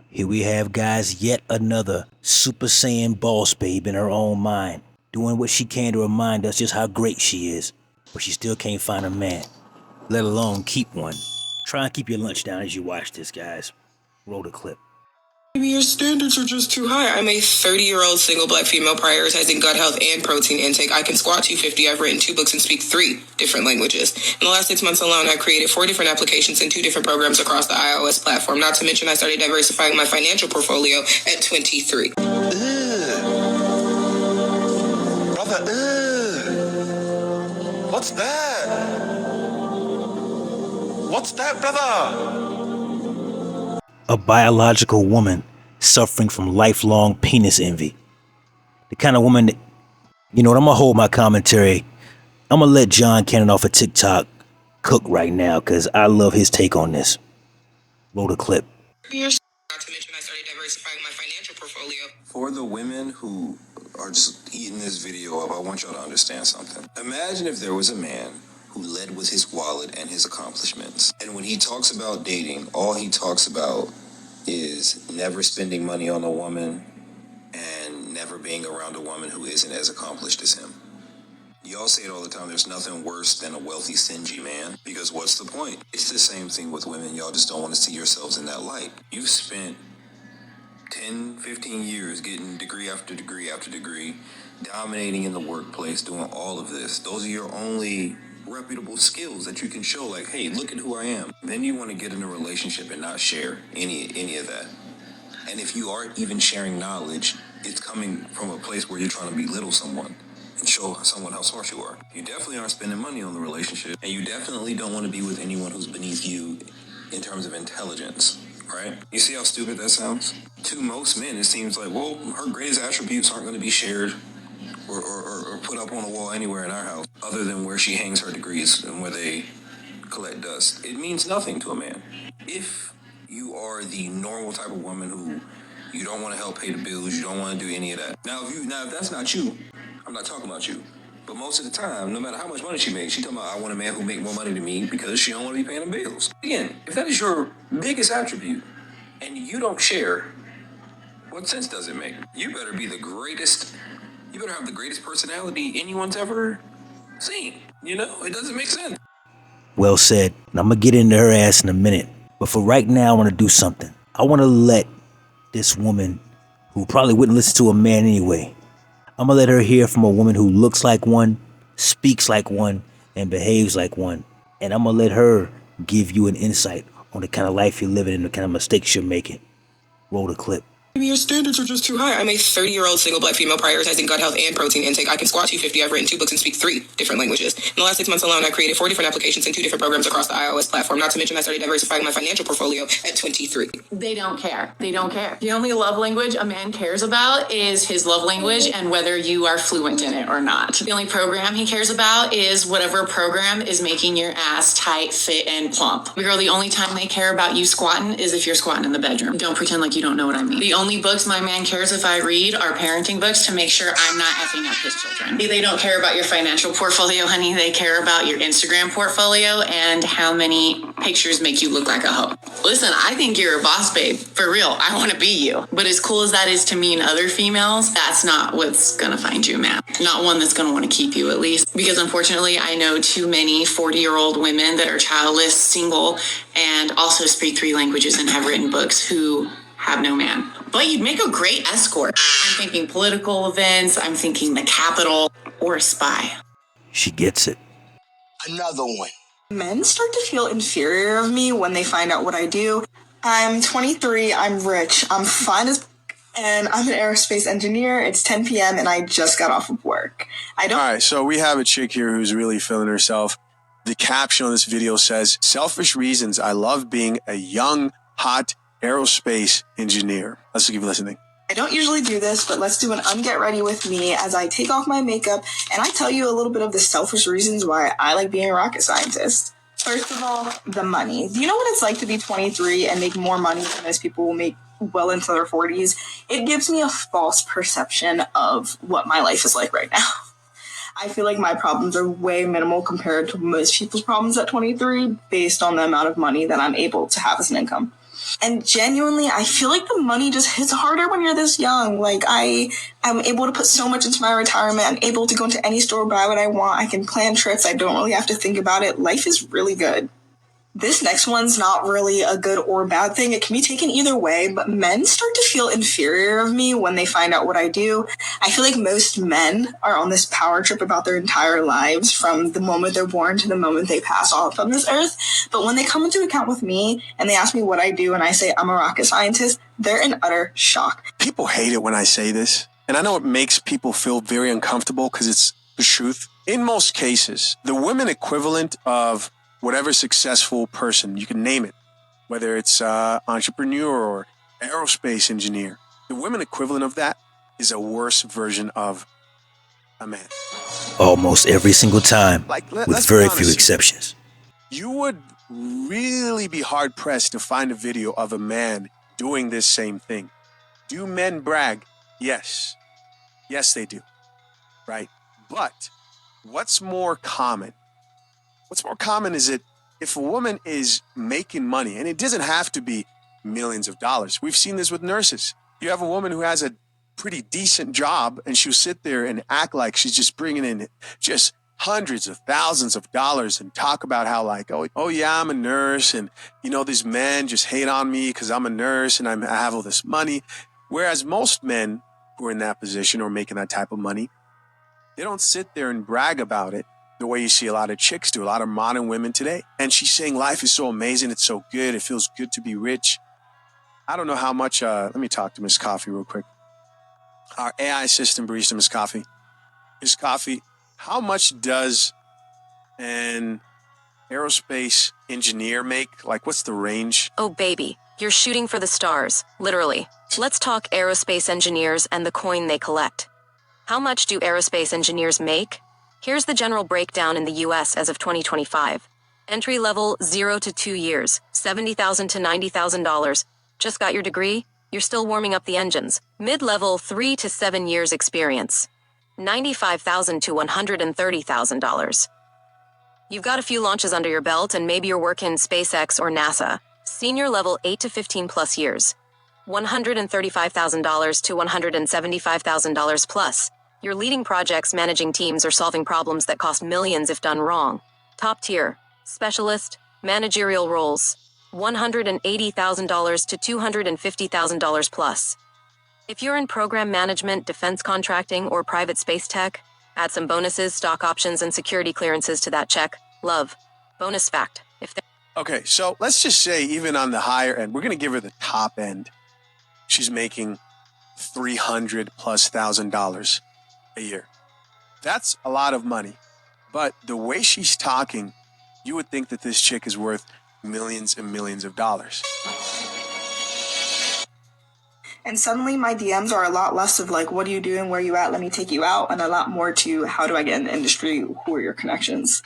Here we have, guys, yet another Super Saiyan boss babe in her own mind, doing what she can to remind us just how great she is, but she still can't find a man, let alone keep one. Try and keep your lunch down as you watch this, guys. Roll the clip. Maybe your standards are just too high. I'm a 30-year-old single black female prioritizing gut health and protein intake. I can squat 250. I've written 2 books and speak 3 different languages. In the last 6 months alone, I've created 4 different applications and 2 different programs across the iOS platform. Not to mention, I started diversifying my financial portfolio at 23. Brother, what's that? What's that, brother? A biological woman suffering from lifelong penis envy. The kind of woman that, you know what, I'm gonna hold my commentary. I'm gonna let John Cannon off of TikTok cook right now because I love his take on this. Roll the clip. Not to mention, I started diversifying my financial portfolio. For the women who are just eating this video up, I want y'all to understand something. Imagine if there was a man who led with his wallet and his accomplishments. And when he talks about dating, all he talks about is never spending money on a woman and never being around a woman who isn't as accomplished as him. Y'all say it all the time, there's nothing worse than a wealthy, stingy man, because what's the point? It's the same thing with women. Y'all just don't want to see yourselves in that light. You've spent 10, 15 years getting degree after degree after degree, dominating in the workplace, doing all of this. Those are your only reputable skills that you can show, like, hey, look at who I am. Then you want to get in a relationship and not share any of that. And if you are even sharing knowledge, it's coming from a place where you're trying to belittle someone and show someone how smart you are. You definitely aren't spending money on the relationship, and you definitely don't want to be with anyone who's beneath you in terms of intelligence, right? You see how stupid that sounds? To most men, it seems like, well, her greatest attributes aren't going to be shared or put up on a wall anywhere in our house, other than where she hangs her degrees and where they collect dust. It means nothing to a man. If you are the normal type of woman who you don't want to help pay the bills, you don't want to do any of that. Now, if that's not you, I'm not talking about you. But most of the time, no matter how much money she makes, she talking about, I want a man who make more money than me because she don't want to be paying the bills. Again, if that is your biggest attribute and you don't share, what sense does it make? You better be the greatest. You better have the greatest personality anyone's ever seen. You know, it doesn't make sense. Well said. And I'm gonna get into her ass in a minute. But for right now, I want to do something. I want to let this woman, who probably wouldn't listen to a man anyway, I'm gonna let her hear from a woman who looks like one, speaks like one, and behaves like one. And I'm gonna let her give you an insight on the kind of life you're living and the kind of mistakes you're making. Roll the clip. Maybe your standards are just too high. I'm a 30-year-old single black female prioritizing gut health and protein intake. I can squat 250. I've written 2 books and speak 3 different languages. In the last 6 months alone, I created 4 different applications and 2 different programs across the iOS platform. Not to mention, I started diversifying my financial portfolio at 23. They don't care. They don't care. The only love language a man cares about is his love language and whether you are fluent in it or not. The only program he cares about is whatever program is making your ass tight, fit, and plump. Girl, the only time they care about you squatting is if you're squatting in the bedroom. Don't pretend like you don't know what I mean. The only books my man cares if I read are parenting books to make sure I'm not effing up his children. They don't care about your financial portfolio, honey. They care about your Instagram portfolio and how many pictures make you look like a hoe. Listen, I think you're a boss, babe. For real, I want to be you. But as cool as that is to me and other females, that's not what's going to find you a man. Not one that's going to want to keep you, at least. Because unfortunately, I know too many 40-year-old women that are childless, single, and also speak 3 languages and have written books who have no man. But you'd make a great escort. I'm thinking political events. I'm thinking the Capitol or a spy. She gets it. Another one. Men start to feel inferior of me when they find out what I do. I'm 23, I'm rich, I'm fine as and I'm an aerospace engineer. It's 10 p.m. and I just got off of work. All right, so we have a chick here who's really feeling herself. The caption on this video says, "Selfish reasons. I love being a young, hot aerospace engineer." Let's keep listening. I don't usually do this, but let's do an unget ready with me as I take off my makeup and I tell you a little bit of the selfish reasons why I like being a rocket scientist. First of all, the money. Do you know what it's like to be 23 and make more money than most people will make well into their 40s? It gives me a false perception of what my life is like right now. I feel like my problems are way minimal compared to most people's problems at 23 based on the amount of money that I'm able to have as an income. And genuinely, I feel like the money just hits harder when you're this young. Like, I'm able to put so much into my retirement. I'm able to go into any store, buy what I want. I can plan trips. I don't really have to think about it. Life is really good. This next one's not really a good or bad thing. It can be taken either way, but men start to feel inferior of me when they find out what I do. I feel like most men are on this power trip about their entire lives from the moment they're born to the moment they pass off on this earth. But when they come into account with me and they ask me what I do and I say I'm a rocket scientist, they're in utter shock. People hate it when I say this, and I know it makes people feel very uncomfortable because it's the truth. In most cases, the women equivalent of whatever successful person, you can name it, whether it's entrepreneur or aerospace engineer, the women equivalent of that is a worse version of a man. Almost every single time, with very few exceptions. You would really be hard-pressed to find a video of a man doing this same thing. Do men brag? Yes. Yes, they do. Right? But what's more common? What's more common is that if a woman is making money, and it doesn't have to be millions of dollars. We've seen this with nurses. You have a woman who has a pretty decent job, and she'll sit there and act like she's just bringing in just hundreds of thousands of dollars and talk about how like, oh yeah, I'm a nurse, and these men just hate on me because I'm a nurse and I have all this money. Whereas most men who are in that position or making that type of money, they don't sit there and brag about it the way you see a lot of chicks do, a lot of modern women today. And she's saying life is so amazing, it's so good, it feels good to be rich. I don't know how much, let me talk to Miss Coffee real quick. Our AI assistant barista, Miss Coffee. Miss Coffee, how much does an aerospace engineer make? Like, what's the range? Oh, baby, you're shooting for the stars, literally. Let's talk aerospace engineers and the coin they collect. How much do aerospace engineers make? Here's the general breakdown in the US as of 2025. Entry level 0 to 2 years, $70,000 to $90,000. Just got your degree? You're still warming up the engines. Mid-level 3 to 7 years experience, $95,000 to $130,000. You've got a few launches under your belt and maybe you're working SpaceX or NASA. Senior level 8 to 15 plus years, $135,000 to $175,000 plus. You're leading projects, managing teams, or solving problems that cost millions if done wrong. Top tier, specialist, managerial roles, $180,000 to $250,000 plus. If you're in program management, defense contracting, or private space tech, add some bonuses, stock options, and security clearances to that check. Love. Bonus fact. Okay, so let's just say even on the higher end, we're going to give her the top end. She's making $300,000+ a year. That's a lot of money. But the way she's talking, you would think that this chick is worth millions and millions of dollars. And suddenly my DMs are a lot less of like, what are you doing? Where are you at? Let me take you out. And a lot more to how do I get in the industry? Who are your connections?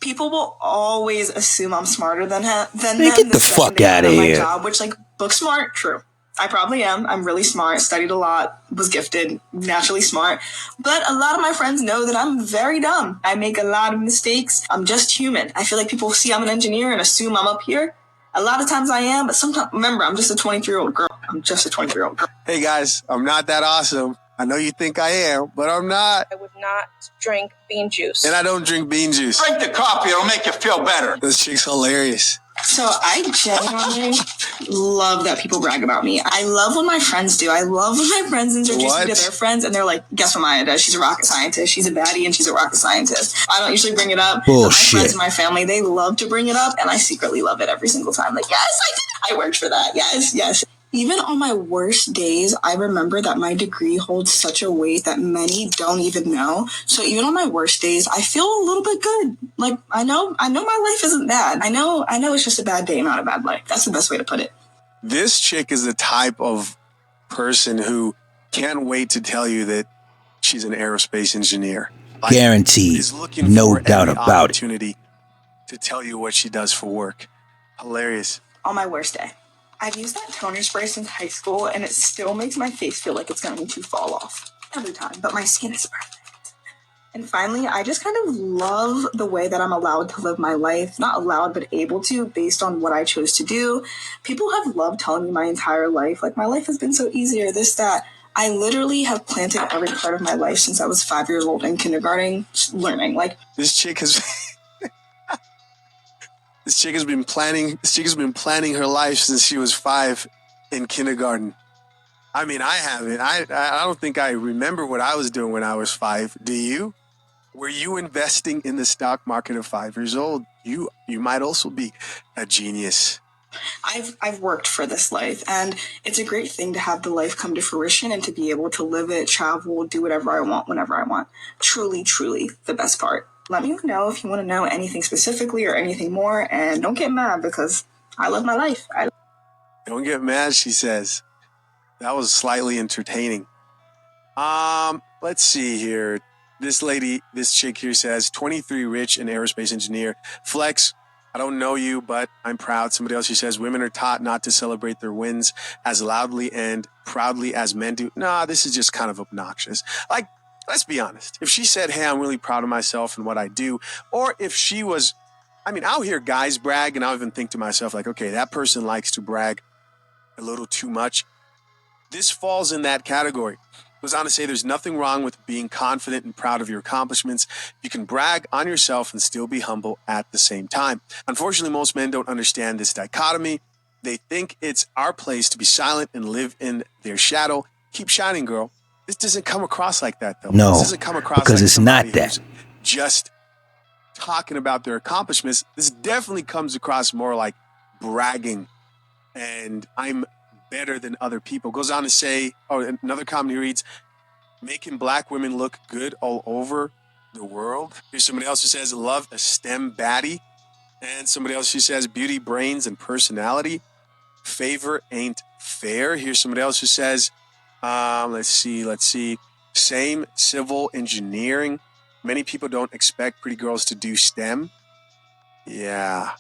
People will always assume I'm smarter than them. Get the fuck out of here. Job, which book smart, true. I probably am. I'm really smart, studied a lot, was gifted, naturally smart. But a lot of my friends know that I'm very dumb. I make a lot of mistakes. I'm just human. I feel like people see I'm an engineer and assume I'm up here. A lot of times I am, but sometimes, remember, I'm just a 23-year-old girl. I'm just a 23-year-old girl. Hey guys, I'm not that awesome. I know you think I am, but I'm not. I would not drink bean juice. And I don't drink bean juice. Drink the coffee, it'll make you feel better. This chick's hilarious. So I genuinely love that people brag about me. I love when my friends do. I love when my friends introduce me to their friends and they're like, guess what Maya does? She's a rocket scientist. She's a baddie and she's a rocket scientist. I don't usually bring it up. Bullshit. My friends and my family, they love to bring it up and I secretly love it every single time. Like, yes, I did. I worked for that. Yes, yes. Even on my worst days, I remember that my degree holds such a weight that many don't even know. So even on my worst days, I feel a little bit good. Like, I know my life isn't bad. I know it's just a bad day, not a bad life. That's the best way to put it. This chick is the type of person who can't wait to tell you that she's an aerospace engineer. Guaranteed. Is looking No for doubt every about it. opportunity to tell you what she does for work. Hilarious. On my worst day. I've used that toner spray since high school, and it still makes my face feel like it's going to fall off every time, but my skin is perfect. And finally, I just kind of love the way that I'm allowed to live my life. Not allowed, but able to, based on what I chose to do. People have loved telling me my entire life, like, my life has been so easy or this, that. I literally have planted every part of my life since I was 5 years old in kindergarten, learning. Like, This chick has this chick has been planning her life since she was 5 in kindergarten. I mean, I haven't. I don't think I remember what I was doing when I was 5. Do you? Were you investing in the stock market at 5 years old? You might also be a genius. I've worked for this life, and it's a great thing to have the life come to fruition and to be able to live it, travel, do whatever I want, whenever I want. Truly, truly the best part. Let me know if you want to know anything specifically or anything more, and don't get mad because I love my life. Don't get mad, she says. That was slightly entertaining. Let's see here. This chick here says, 23, rich and aerospace engineer. Flex, I don't know you, but I'm proud. Somebody else, she says, women are taught not to celebrate their wins as loudly and proudly as men do. Nah, this is just kind of obnoxious. Like, let's be honest. If she said, hey, I'm really proud of myself and what I do, or if she was, I mean, I'll hear guys brag and I'll even think to myself, like, okay, that person likes to brag a little too much. This falls in that category. Goes on to say there's nothing wrong with being confident and proud of your accomplishments. You can brag on yourself and still be humble at the same time. Unfortunately, most men don't understand this dichotomy. They think it's our place to be silent and live in their shadow. Keep shining, girl. This doesn't come across like that, though. No, this doesn't come across because like it's not somebody that. who's just talking about their accomplishments. This definitely comes across more like bragging, and I'm better than other people. Goes on to say, another comment he reads, making black women look good all over the world. Here's somebody else who says, love a STEM baddie. And somebody else who says, beauty, brains, and personality. Favor ain't fair. Here's somebody else who says, let's see. Same, civil engineering. Many people don't expect pretty girls to do STEM. Yeah.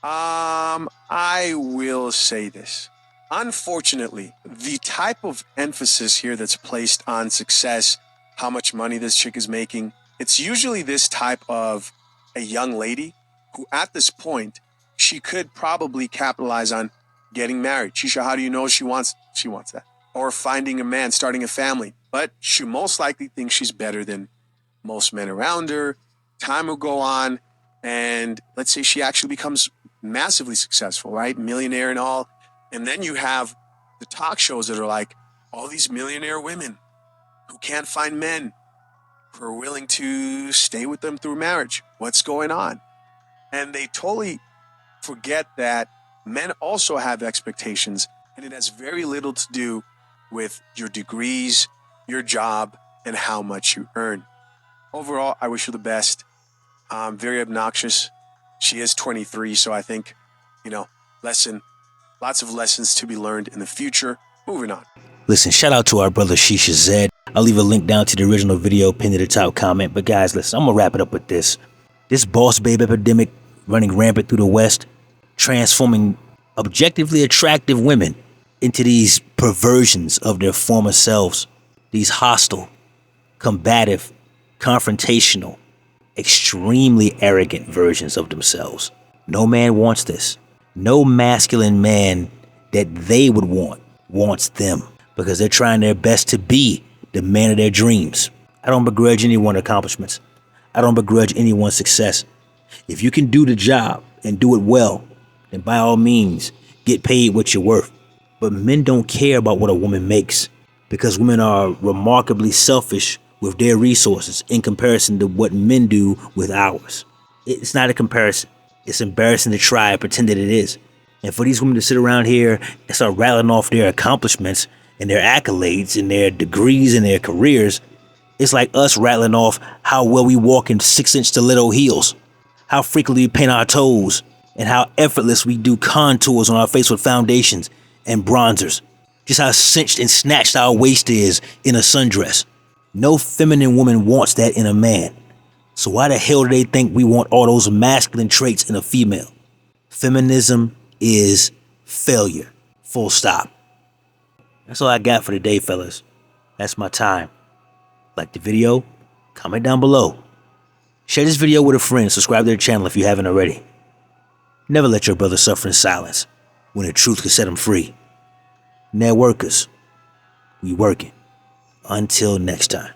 I will say this. Unfortunately, the type of emphasis here that's placed on success, how much money this chick is making, it's usually this type of a young lady who at this point, she could probably capitalize on getting married. Chisha, how do you know she wants that? Or finding a man, starting a family. But she most likely thinks she's better than most men around her. Time will go on, and let's say she actually becomes massively successful, right? Millionaire and all. And then you have the talk shows that are like, all these millionaire women who can't find men who are willing to stay with them through marriage. What's going on? And they totally forget that men also have expectations, and it has very little to do with your degrees, your job, and how much you earn. Overall, I wish her the best. Very obnoxious. She is 23, so I think, lots of lessons to be learned in the future. Moving on. Listen, shout out to our brother Chisha Zed. I'll leave a link down to the original video pinned to the top comment. But guys, listen, I'm going to wrap it up with this. This boss babe epidemic running rampant through the West, transforming objectively attractive women into these perversions of their former selves. These hostile, combative, confrontational, extremely arrogant versions of themselves. No man wants this. No masculine man that they would want wants them, because they're trying their best to be the man of their dreams. I don't begrudge anyone's accomplishments. I don't begrudge anyone's success. If you can do the job and do it well, then by all means, get paid what you're worth. But men don't care about what a woman makes, because women are remarkably selfish with their resources in comparison to what men do with ours. It's not a comparison. It's embarrassing to try and pretend that it is. And for these women to sit around here and start rattling off their accomplishments and their accolades and their degrees and their careers, it's like us rattling off how well we walk in 6-inch stiletto heels, how frequently we paint our toes, and how effortless we do contours on our face with foundations and bronzers. Just how cinched and snatched our waist is in a sundress. No feminine woman wants that in a man. So why the hell do they think we want all those masculine traits in a female? Feminism is failure. Full stop. That's all I got for today, fellas. That's my time. Like the video, Comment down below. Share this video with a friend. Subscribe to the channel if you haven't already. Never let your brother suffer in silence when the truth can set him free. Networkers, we working. Until next time.